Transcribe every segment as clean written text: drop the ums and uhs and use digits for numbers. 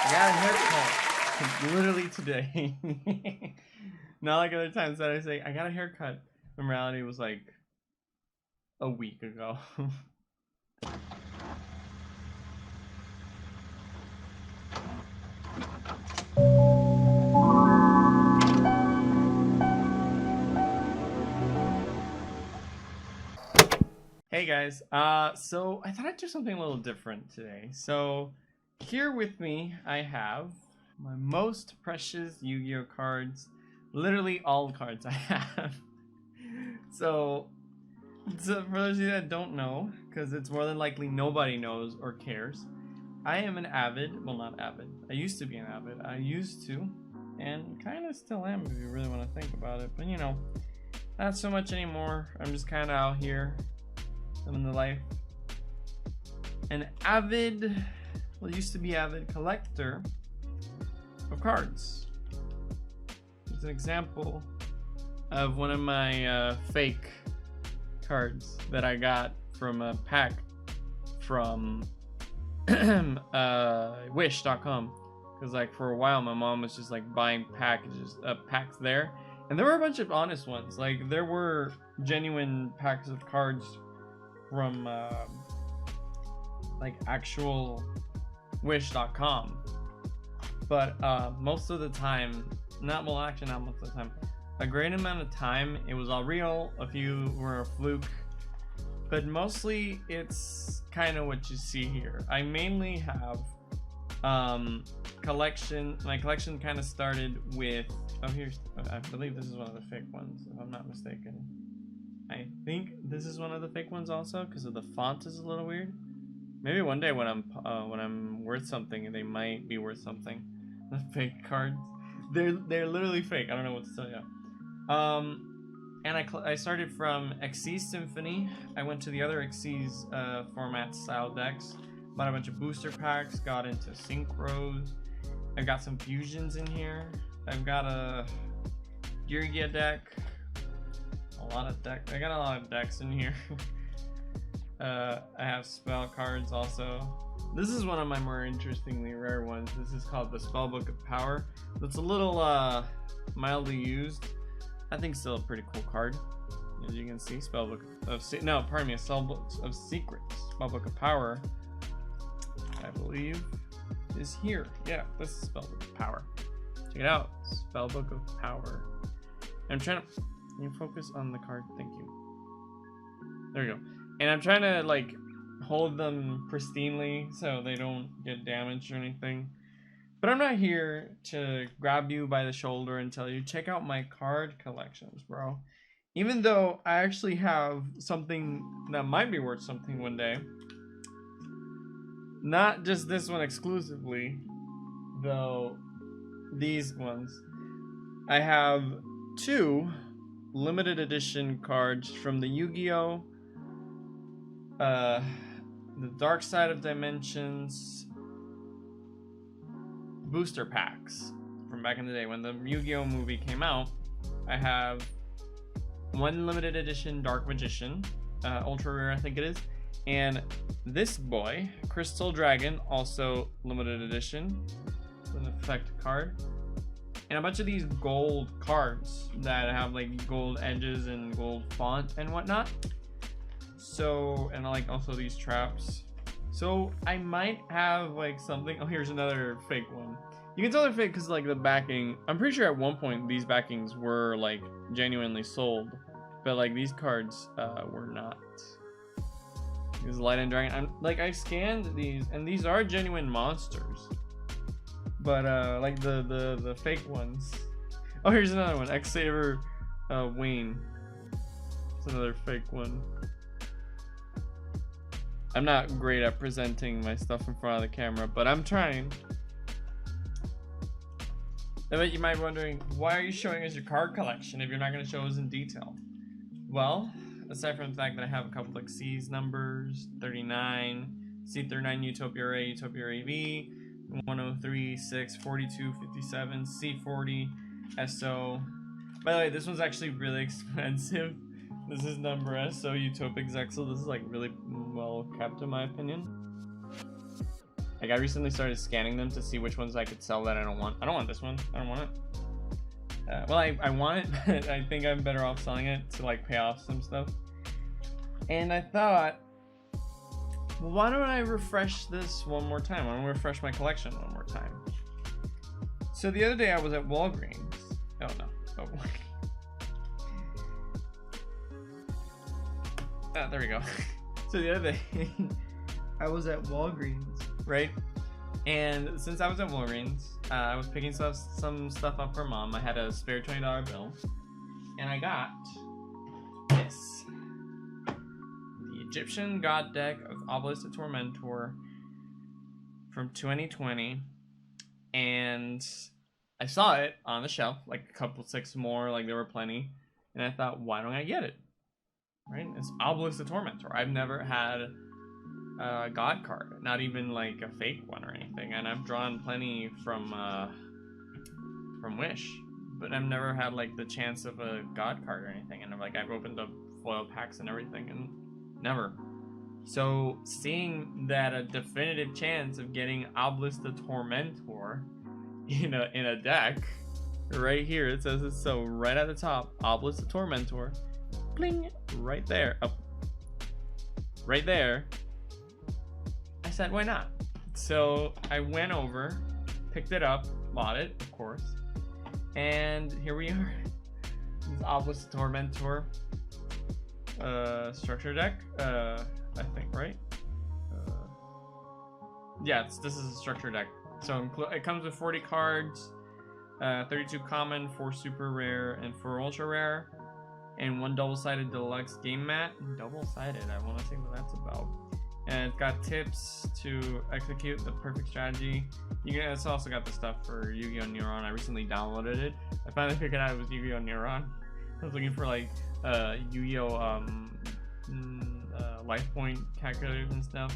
I got a haircut literally today. Not like other times that I say I got a haircut. In reality, it was like a week ago. Hey guys, so I thought I'd do something a little different today. So here with me, I have my most precious Yu-Gi-Oh cards, literally all the cards I have. So for those of you that don't know, because it's more than likely nobody knows or cares, I am an avid, well not avid, I used to be an avid, and kind of still am if you really want to think about it, but you know, not so much anymore. I'm just kind of out here living the life. An avid, well, used to be avid collector of cards. It's an example of one of my fake cards that I got from a pack from wish.com, because like for a while my mom was just like buying packs there, and there were a bunch of honest ones. Like there were genuine packs of cards from like actual wish.com, but most of the time, not most of the time, a great amount of time it was all real. A few were a fluke, but mostly it's kind of what you see here. I mainly have my collection kind of started with, I believe this is one of the fake ones if I'm not mistaken. I think this is one of the fake ones also, because of the font is a little weird. Maybe one day when I'm worth something, they might be worth something. The fake cards, they're literally fake. I don't know what to tell you. And I started from Xyz Symphony. I went to the other Xyz format style decks, bought a bunch of booster packs, got into synchros. I've got some fusions in here. I've got a YuGiOh deck. I got a lot of decks in here. I have spell cards also. This is one of my more interestingly rare ones. This is called the Spellbook of Power. It's a little mildly used. I think still a pretty cool card. As you can see, Spellbook of Spellbook of Secrets. Spellbook of Power, I believe, is here. Yeah, this is Spellbook of Power. Check it out, Spellbook of Power. I'm trying to. Can you focus on the card? Thank you. There you go. And I'm trying to like hold them pristinely so they don't get damaged or anything. But I'm not here to grab you by the shoulder and tell you, check out my card collections, bro. Even though I actually have something that might be worth something one day. Not just this one exclusively, though these ones. I have two limited edition cards from the YuGiOh, the Dark Side of Dimensions booster packs from back in the day when the YuGiOh movie came out. I have one limited edition Dark Magician, ultra rare I think it is, and this boy, Crystal Dragon, also limited edition, an effect card. And a bunch of these gold cards that have like gold edges and gold font and whatnot. So, and I like also these traps. So I might have like something. Oh, here's another fake one. You can tell they're fake because like the backing. I'm pretty sure at one point these backings were like genuinely sold, but like these cards were not. This Light and Dragon. I scanned these, and these are genuine monsters. But like the fake ones. Oh, here's another one. X-Saver Wayne. It's another fake one. I'm not great at presenting my stuff in front of the camera, but I'm trying. I bet you might be wondering, why are you showing us your card collection if you're not going to show us in detail? Well, aside from the fact that I have a couple like C's numbers, 39, C39 Utopia Ray, Utopia Ray V, 103, 6, 42, 57, C40, SO. By the way, this one's actually really expensive. This is number SO Utopic Zexel. This is like really well kept in my opinion. Like I recently started scanning them to see which ones I could sell that I don't want. I don't want this one. I don't want it. Well, I want it, but I think I'm better off selling it to like pay off some stuff. And I thought, well, why don't I refresh this one more time? Why don't I refresh my collection one more time? So the other day I was at Walgreens. Oh no. Oh. There we go. So the other day I was at Walgreens, right? And since I was at Walgreens, I was picking some stuff up for mom. I had a spare $20 bill, and I got this. The Egyptian God deck of Obelisk to Tormentor from 2020. And I saw it on the shelf, like a couple 6 more, like there were plenty. And I thought, why don't I get it? Right? It's Obelisk to Tormentor. I've never had a God card, not even like a fake one or anything. And I've drawn plenty from Wish, but I've never had like the chance of a God card or anything. And I've opened up foil packs and everything, and never. So seeing that a definitive chance of getting Obelisk to Tormentor in a deck, right here it says it, so right at the top, Obelisk to Tormentor, bling, right there, up, right there. I said, why not? So I went over, picked it up, bought it, of course, and here we are. This is Obelisk to Tormentor structure deck. I think, right? Yeah, this is a structure deck. So it comes with 40 cards, 32 common, 4 super rare, and 4 ultra rare, and 1 double-sided deluxe game mat. Double-sided, I want to see what that's about. And it's got tips to execute the perfect strategy. It's also got the stuff for YuGiOh Neuron. I recently downloaded it. I finally figured out it was YuGiOh Neuron. I was looking for like YuGiOh life point calculators and stuff.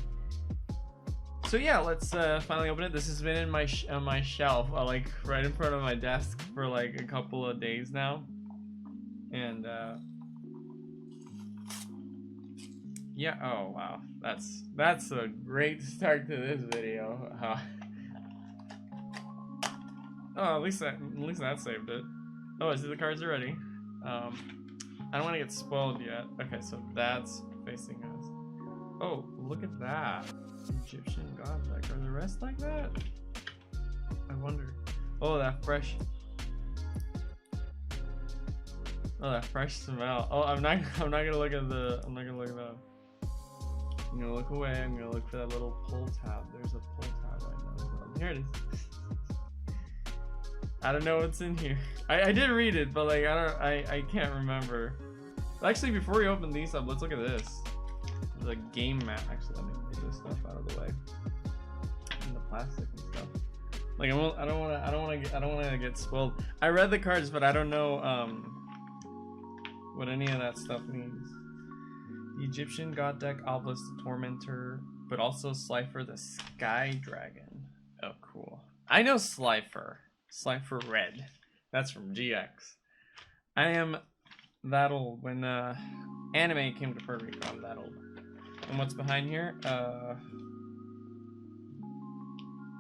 So yeah, let's finally open it. This has been in my on my shelf, like right in front of my desk for like a couple of days now, and yeah. Oh wow, that's a great start to this video. Oh, at least that saved it. Oh, I see the cards already. I don't want to get spoiled yet. Okay, so that's facing us. Oh, look at that. Egyptian God deck. Are the rest like that? I wonder. Oh, that fresh. Oh, that fresh smell. Oh, I'm not gonna look at the. I'm not gonna look at that. I'm gonna look away. I'm gonna look for that little pull tab. There's a pull tab right now. Oh, here it is. I don't know what's in here. I did read it, but like I can't remember. Actually, before we open these up, let's look at this. The game mat. Actually, let me get this stuff out of the way. And the plastic and stuff. Like I don't want to get spoiled. I read the cards, but I don't know what any of that stuff means. The Egyptian God deck, Obelisk the Tormentor, but also Slifer the Sky Dragon. Oh, cool. I know Slifer. Slifer Red. That's from GX. I am that old. When anime came to Puerto Rico, I'm that old. And what's behind here?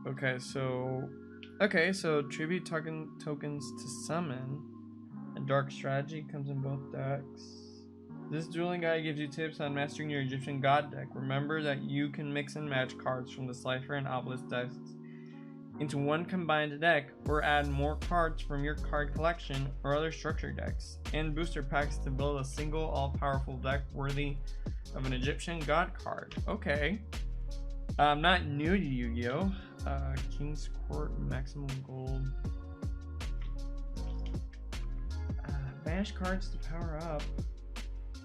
Okay, so tribute tokens to summon. A dark strategy comes in both decks. This dueling guide gives you tips on mastering your Egyptian God deck. Remember that you can mix and match cards from the Slifer and Obelisk decks into one combined deck, or add more cards from your card collection or other structure decks, and booster packs to build a single all-powerful deck worthy of an Egyptian God card. Okay. I'm not new to Yu-Gi-Oh! King's Court, maximum gold. Banish cards to power up.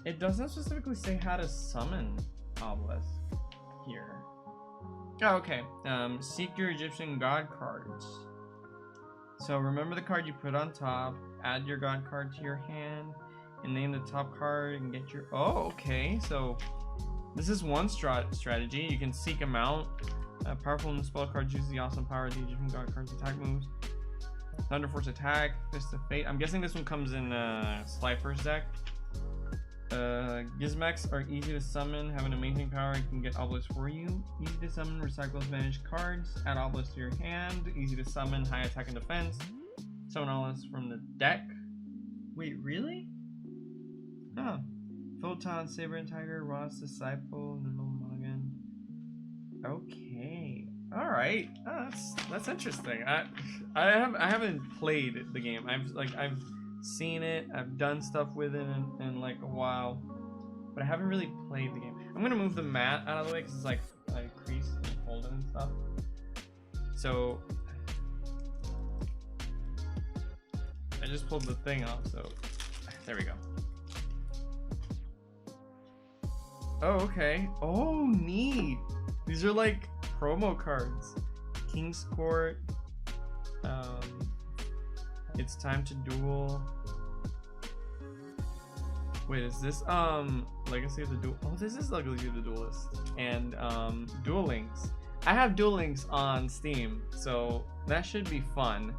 It doesn't specifically say how to summon Obelisk here. Oh, okay. Seek your Egyptian God cards. So remember the card you put on top, add your God card to your hand, and name the top card and get your... Oh, okay. So this is one strategy. You can seek them out. Powerful and spell cards use the awesome power of the Egyptian God cards attack moves. Thunder Force attack, Fist of Fate. I'm guessing this one comes in Slifer's deck. Gizmecs are easy to summon, have an amazing power, and can get Obelisk for you. Easy to summon, recycle advantage cards, add Obelisk to your hand. Easy to summon, high attack and defense. Summon Obelisk from the deck. Wait, really? Oh. Photon, Saber and Tiger, Ross, Disciple, Nimble Mulligan. Okay. Alright. Oh, that's interesting. I haven't played the game. I've seen it, I've done stuff with it in like a while, but I haven't really played the game. I'm gonna move the mat out of the way because it's like creased and folded and stuff. So I just pulled the thing off, so there we go. Oh, okay. Oh, neat. These are like promo cards. King's Court. It's time to duel. Wait, is this Legacy of the Duel? Oh, this is Legacy of the Duelist. And Duel Links. I have Duel Links on Steam, so that should be fun.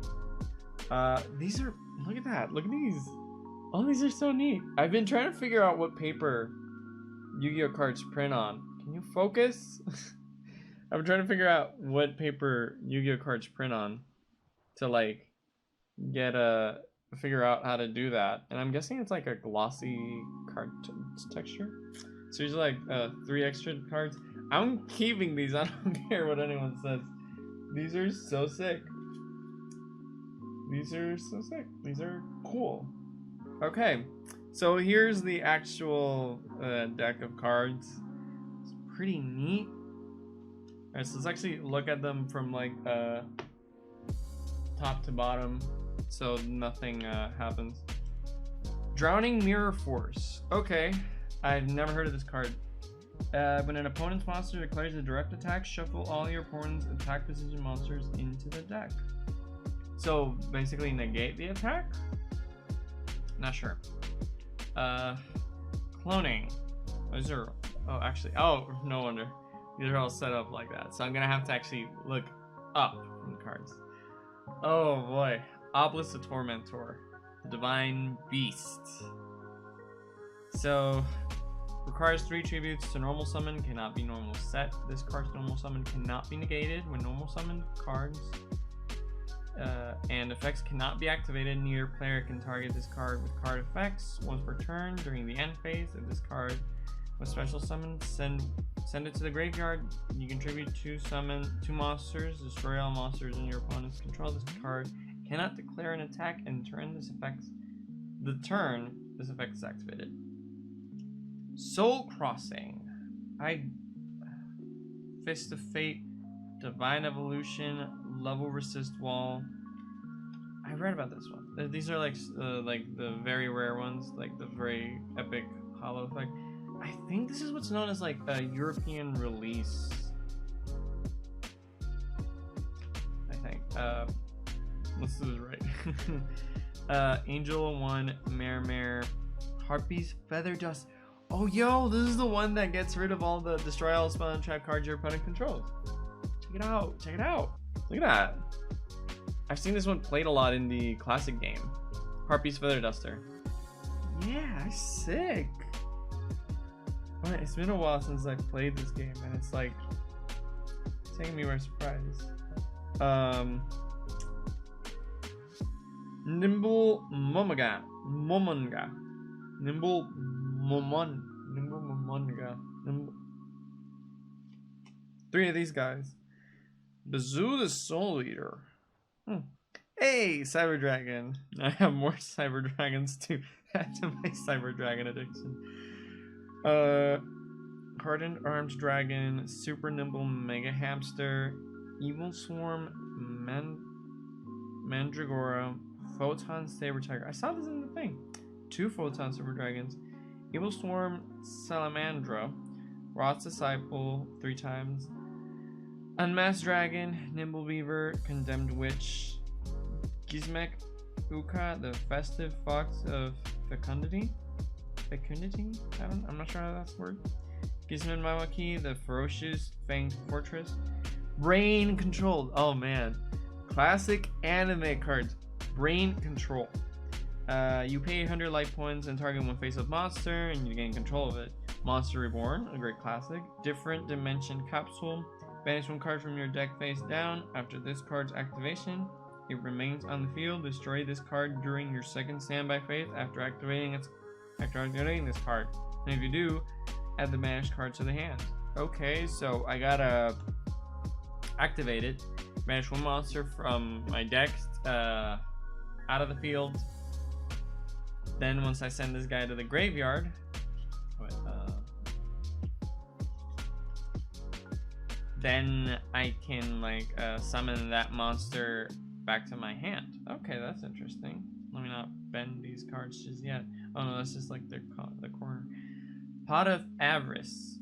These are, look at that. Look at these. Oh, these are so neat. I've been trying to figure out what paper Yu-Gi-Oh cards print on. Can you focus? I'm trying to figure out what paper Yu-Gi-Oh cards print on to like get figure out how to do that. And I'm guessing it's like a glossy card texture. So there's like 3 extra cards. I'm keeping these. I don't care what anyone says. These are so sick. These are so sick. These are cool. Okay, so here's the actual deck of cards. It's pretty neat. Alright, so let's actually look at them from like top to bottom so nothing happens. Drowning Mirror Force. Okay, I've never heard of this card. When an opponent's monster declares a direct attack, shuffle all your opponent's attack position monsters into the deck. So basically negate the attack? Not sure. Cloning. Those are, oh actually, oh no wonder. These are all set up like that. So I'm gonna have to actually look up in the cards. Oh boy. Obelisk the Tormentor. The Divine Beast. So requires 3 tributes to normal summon, cannot be normal set. This card's normal summon cannot be negated when normal summoned cards and effects cannot be activated. Neither player can target this card with card effects. Once per turn during the end phase, if this card was special summoned, send it to the graveyard. You contribute 2 monsters, destroy all monsters in your opponent's control. This card cannot declare an attack and this effect is activated. Soul Crossing. Fist of Fate, Divine Evolution, Level Resist Wall. I read about this one. These are like the very rare ones, like the very epic hollow effect. I think this is what's known as like a European release. I think. Let's do this right. Angel 1, Mare, Harpy's Feather Dust. Oh, yo, this is the one that gets rid of all the destroy all spell and trap cards your opponent controls. Check it out. Check it out. Look at that. I've seen this one played a lot in the classic game. Harpy's Feather Duster. Yeah, sick. It's been a while since I played this game, and it's like taking me by surprise. Nimble Momonga. Nimble Momonga. 3 of these guys. Bazoo the Soul Eater. Hey, Cyber Dragon. I have more Cyber Dragons to add to my Cyber Dragon addiction. Hardened Armed Dragon, Super Nimble Mega Hamster, Evil Swarm, Mandragora, Photon Saber Tiger. I saw this in the thing. 2 Photon Super Dragons, Evil Swarm, Salamandra, Rot's Disciple 3 times, Unmasked Dragon, Nimble Beaver, Condemned Witch, Gizmek Uka, the Festive Fox of Fecundity. I'm not sure how that's the word. Gizmen Mawaki, the Ferocious Fanged Fortress. Brain Controlled. Oh man. Classic anime cards. Brain Control. You pay 100 life points and target one face-up monster, and you gain control of it. Monster Reborn, a great classic. Different Dimension Capsule. Banish one card from your deck face down. After this card's activation, it remains on the field. Destroy this card during your second standby phase after activating this card. And if you do, add the banished card to the hand. Okay, so I gotta activate it. Banish one monster from my deck out of the field. Then once I send this guy to the graveyard, then I can like summon that monster back to my hand. Okay, that's interesting. Let me not bend these cards just yet. Oh no, that's just like the corner. Pot of Avarice.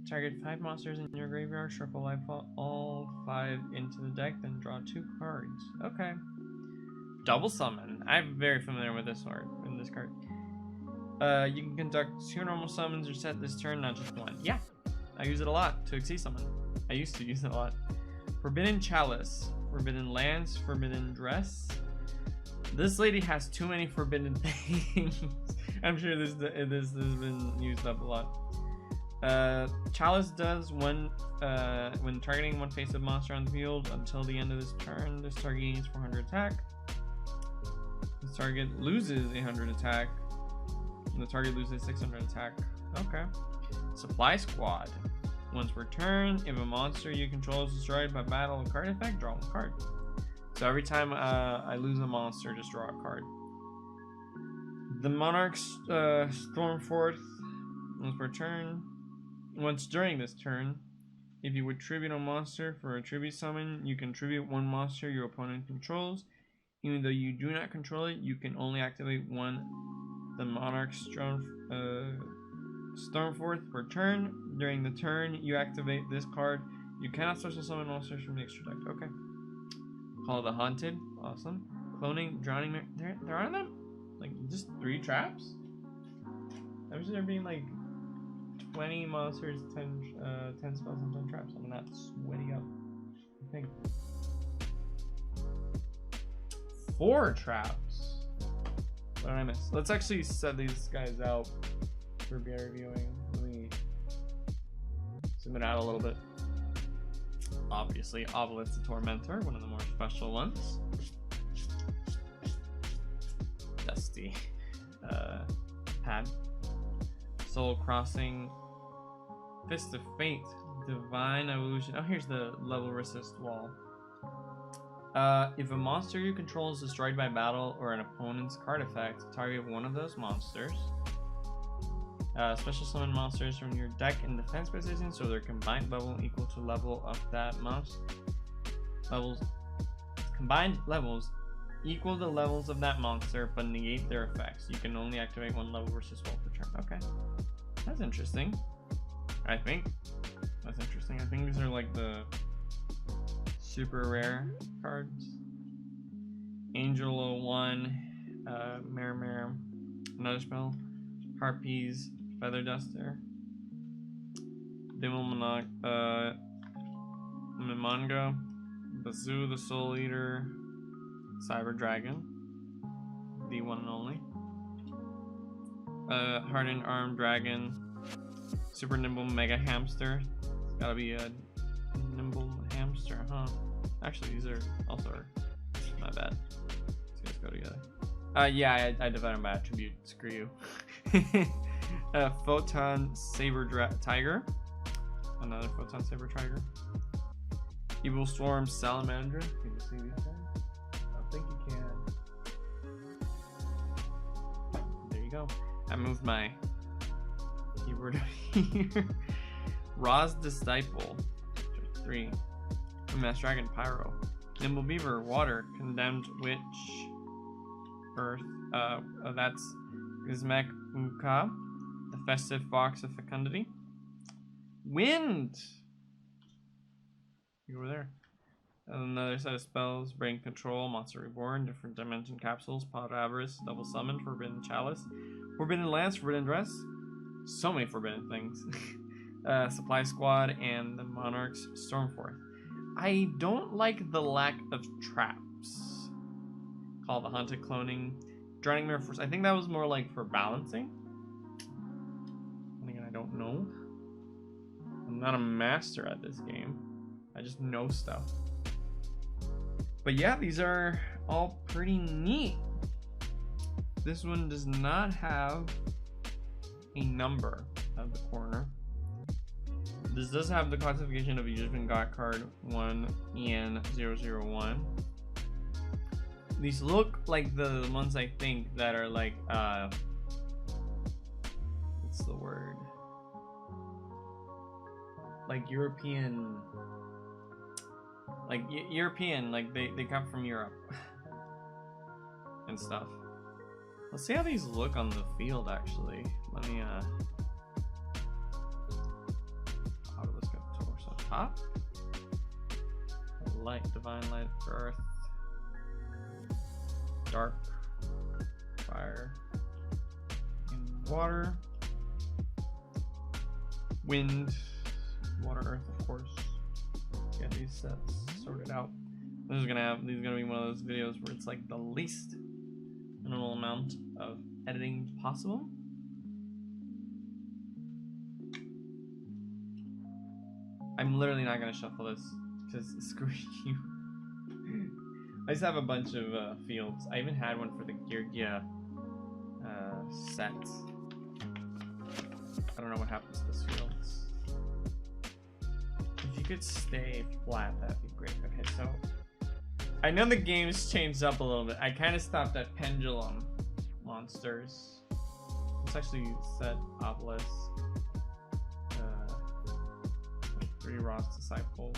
Target 5 monsters in your graveyard, shuffle life all 5 into the deck, then draw 2 cards. Okay. Double summon. I'm very familiar with this card. You can conduct 2 normal summons or set this turn, not just 1. Yeah, I use it a lot to exceed summon. I used to use it a lot. Forbidden Chalice, Forbidden Lance, Forbidden Dress. This lady has too many forbidden things. I'm sure this has been used up a lot. Chalice does when targeting one face-up monster on the field until the end of this turn. This target gains 400 attack. This target loses 800 attack. And the target loses 600 attack. Okay. Supply Squad. Once per turn, if a monster you control is destroyed by battle or card effect, draw 1 card. So every time I lose a monster, just draw a card. The Monarch's Stormforth. Once per turn. Once during this turn, if you would tribute a monster for a tribute summon, you can tribute 1 monster your opponent controls. Even though you do not control it, you can only activate the Monarch's Stormforth per turn. During the turn you activate this card, you cannot special summon monsters from the extra deck. Okay. Call the Haunted. Awesome. Cloning, Drowning. There are them? Like just 3 traps? I wish there being like 20 monsters, 10 spells, and 10 traps. I'm not sweating up. I think 4 traps. What did I miss? Let's actually set these guys out for BR reviewing. Let me zoom it out a little bit. Obviously, Obelisk the Tormentor, one of the more special ones. Dusty pad. Soul Crossing. Fist of Fate. Divine Evolution. Oh, here's the level resist wall. If a monster you control is destroyed by battle or an opponent's card effect, target one of those monsters. Special summon monsters from your deck in defense position so their combined level equal to level of that monster. Combined levels equal the levels of that monster but negate their effects. You can only activate 1 level versus wall per turn. Okay. That's interesting. I think. That's interesting. I think these are like the super rare cards. Angel 01, Mare, another spell. Harpies, Feather Duster. Dimmelmongo, Bazoo the Soul Eater, Cyber Dragon, the one and only. Hardened Armed Dragon, Super Nimble Mega Hamster. It's gotta be a Nimble Hamster, huh? Actually, these are also not bad. These guys go together. Yeah, I divided them by attribute. Screw you. Photon Saber Tiger. Another Photon Saber Tiger. Evil Storm Salamander. Can you see these guys? I think you can. There you go. I moved my keyboard here. Roz Disciple. 3. Mass Dragon Pyro. Nimble Beaver Water. Condemned Witch Earth. That's Gizmek Uka. The Festive Fox of Fecundity. Wind! You over there. Another set of spells. Brain Control. Monster Reborn. Different Dimension Capsules. Pot of Avarice. Double Summon. Forbidden Chalice. Forbidden Lance. Forbidden Dress. So many forbidden things. Supply Squad. And the Monarch's Stormforth. I don't like the lack of traps. Call the Haunted Cloning. Drowning Mirror Force. I think that was more like for balancing. I don't know. I'm not a master at this game. I just know stuff. But yeah, these are all pretty neat. This one does not have a number at the corner. This does have the classification of Egyptian God card 1 EN001. These look like the ones I think that are like what's the word? Like European, like European, like they come from Europe and stuff. Let's see how these look on the field actually. Let me Obelisk up torso top. Light, divine light, earth, dark, fire, and water, wind, water, earth, of course. Get these sets sorted out. This is gonna be one of those videos where it's like the least minimal amount of editing possible. I'm literally not gonna shuffle this because screw you. I just have a bunch of fields. I even had one for the YuGiOh set. I don't know what happens to this field. If you could stay flat, that'd be great. Okay, so I know the game's changed up a little bit. I kind of stopped at pendulum monsters. Let's actually set Obelisk. 3 Ross Disciples.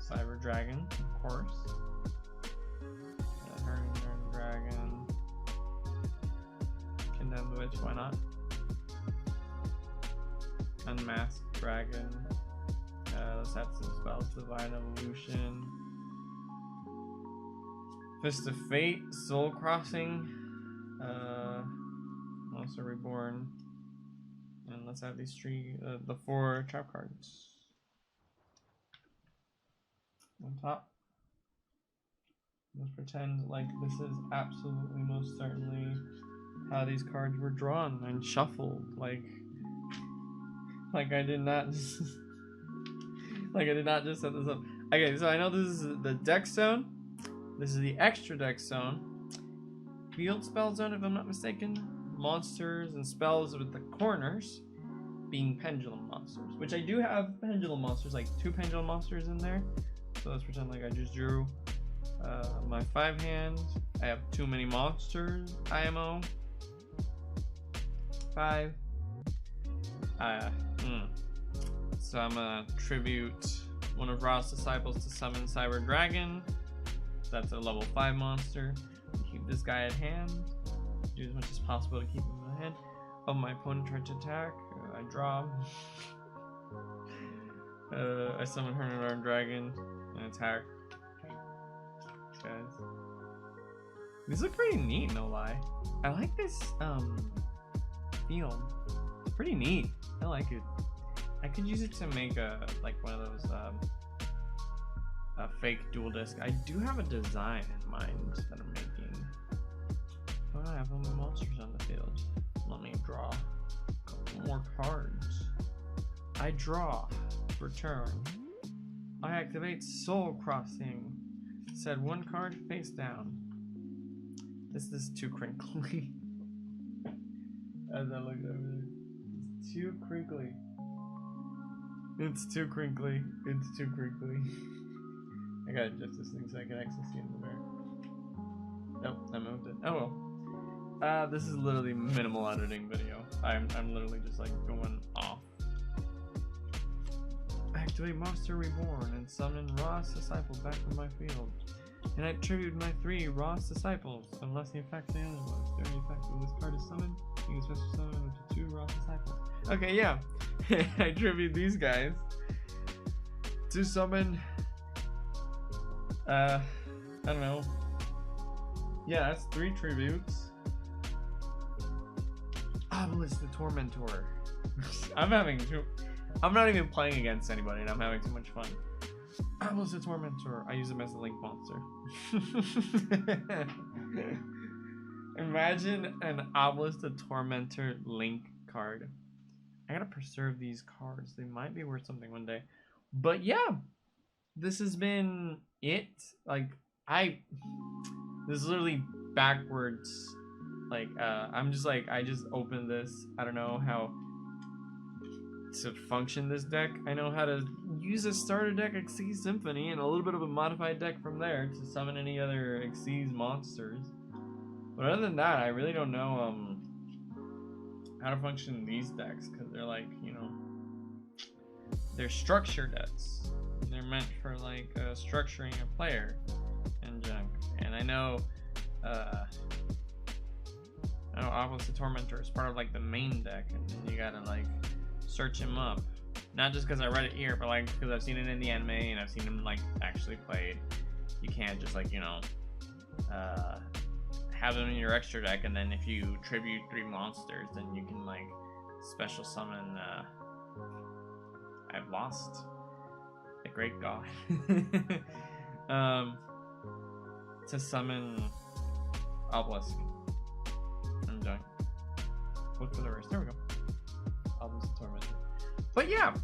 Cyber Dragon, of course. Hurting Dragon. Condemned Witch, why not? Unmasked Dragon. Let's have some spells. Divine Evolution. Fist of Fate. Soul Crossing. Monster Reborn. And let's have these the 4 trap cards. On top. Let's pretend like this is absolutely most certainly how these cards were drawn and shuffled. Like I did not just like I did not just set this up. Okay, so I know this is the deck zone. This is the extra deck zone. Field spell zone, if I'm not mistaken. Monsters and spells with the corners being pendulum monsters, which I do have pendulum monsters, like 2 pendulum monsters in there. So let's pretend like I just drew my 5 hand. I have too many monsters. IMO 5. So I'm gonna tribute one of Ra's disciples to summon Cyber Dragon. That's a level 5 monster. Keep this guy at hand. Do as much as possible to keep him in hand. Oh, my opponent tried to attack. I draw. I summon Hernan Dragon and attack. Guys, these look pretty neat, no lie. I like this field. It's pretty neat. I like it. I could use it to make a like one of those a fake dual disc. I do have a design in mind that I'm making. Oh, I have all my monsters on the field. Let me draw a couple more cards. I draw. Return. I activate Soul Crossing. Set 1 card face down. This is too crinkly. As I look over there, it's too crinkly. It's too crinkly. It's too crinkly. I gotta adjust this thing so I can actually see in the mirror. Nope, I moved it. Oh well. This is literally minimal editing video. I'm literally just like going off. Activate Monster Reborn and summon Ra's Disciple back from my field. And I tribute my 3 Ra's Disciples unless the effect fails. During the effect of this card is summoned, you can special summon up to 2 Ra's Disciples. Okay, yeah. I tribute these guys to summon I don't know. Yeah, that's 3 tributes. Obelisk the Tormentor. I'm not even playing against anybody and I'm having too much fun. Obelisk the Tormentor. I use him as a link monster. Imagine an Obelisk the Tormentor link card. I gotta preserve these cards. They might be worth something one day. But yeah, this has been it. Like, this is literally backwards. Like, I'm just like, I just opened this. I don't know how to function this deck. I know how to use a starter deck Xyz Symphony and a little bit of a modified deck from there to summon any other Xyz monsters. But other than that, I really don't know how to function these decks, because they're like, you know, they're structure decks. They're meant for like structuring a player and junk. And I know Obelisk the Tormentor is part of like the main deck, and then you gotta like search him up. Not just because I read it here, but like because I've seen it in the anime and I've seen him like actually played. You can't just like, you know, have them in your extra deck, and then if you tribute 3 monsters, then you can like special summon I've lost the great god to summon Obelisk. I'm done. Look for the rest. There we go. Obelisk the Tormentor. But yeah,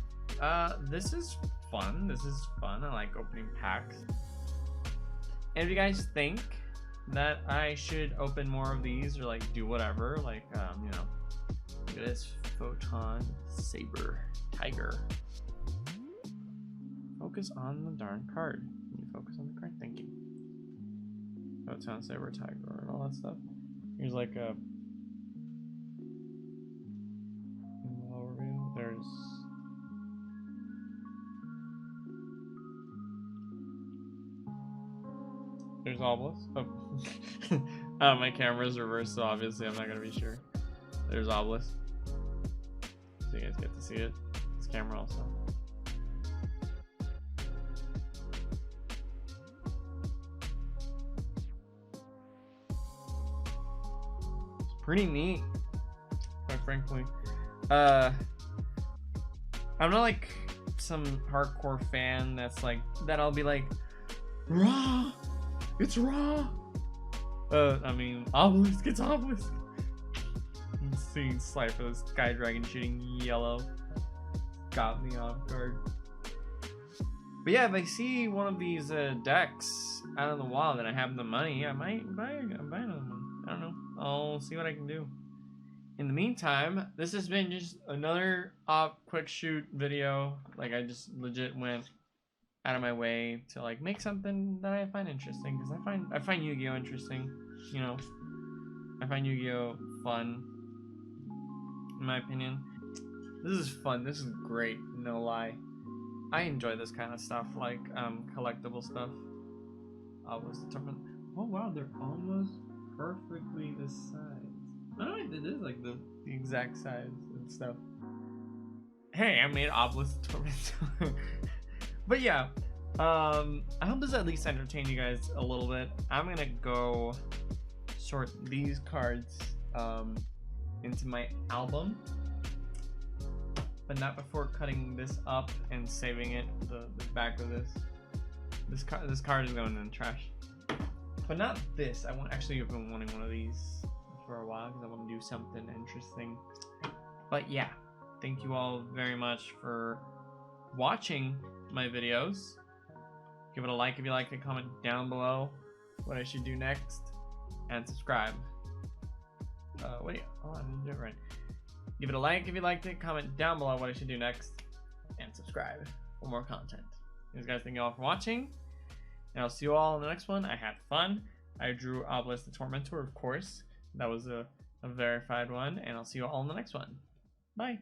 this is fun. This is fun. I like opening packs. And if you guys think that I should open more of these or like do whatever, like you know, look at this Photon Saber Tiger. Focus on the darn card. Can you focus on the card? Thank you. Photon Saber Tiger and all that stuff. Here's like a overview. There's Obelisk. Oh. My camera's reversed, so obviously I'm not gonna be sure. There's Obelisk, so you guys get to see it. This camera also. It's pretty neat, quite frankly. I'm not like some hardcore fan that's like that. I'll be like, raw. It's raw. I mean, Obelisk. It's Obelisk. I'm seeing Slifer, this Sky Dragon shooting yellow. Got me off guard. But yeah, if I see one of these decks out of the wild and I have the money, I might buy another one. I don't know. I'll see what I can do. In the meantime, this has been just another quick shoot video. Like, I just legit went out of my way to like make something that I find interesting, because I find YuGiOh interesting, you know. I find YuGiOh fun, in my opinion. This is fun. This is great, no lie. I enjoy this kind of stuff, like collectible stuff. Obelisk the Tormentor. Oh wow, they're almost perfectly the size. I don't know if it is like the exact size and stuff. Hey, I made Obelisk the Tormentor. But yeah, I hope this at least entertained you guys a little bit. I'm gonna go sort these cards into my album, but not before cutting this up and saving it. The back of this card is going in the trash. But not this. I want actually have been wanting one of these for a while because I want to do something interesting. But yeah, thank you all very much for watching my videos. Give it a like if you liked it, comment down below what I should do next, and subscribe. Wait, oh, I didn't do it right. Give it a like if you liked it, comment down below what I should do next, and subscribe for more content. Guys, thank you all for watching, and I'll see you all in the next one. I had fun. I drew Obelisk the Tormentor, of course. That was a verified one, and I'll see you all in the next one. Bye.